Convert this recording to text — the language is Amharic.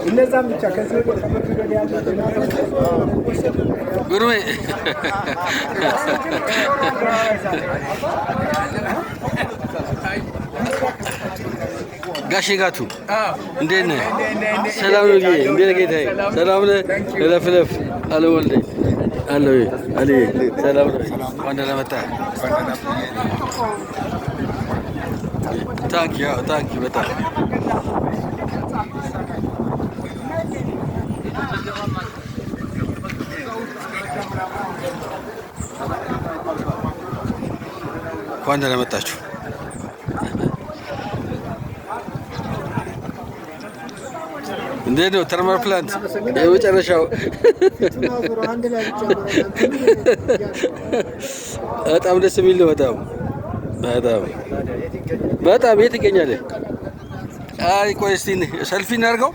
እነዛም ብቻ ከዚህ ወደ ተመክሮ ያለው ጉርሜ ጋሼ ጋቱ እንዴት ነህ? ሰላም ነው ጌ እንዴት ነህ ጌታዬ? ሰላም ነህ? ለፍለፍ አለ ወልዴ አለ አለ ሰላም ነው። እንኳን ደህና መጣህ። ታንኪ በጣም እንኳን ደህና መጣችሁ። እንዴት ነው ተርማል ፕላንት የመጨረሻው? በጣም ደስ የሚል ነው። በጣም የት ይገኛል? አይ ቆይ እስቲ ሰልፊ እናድርገው።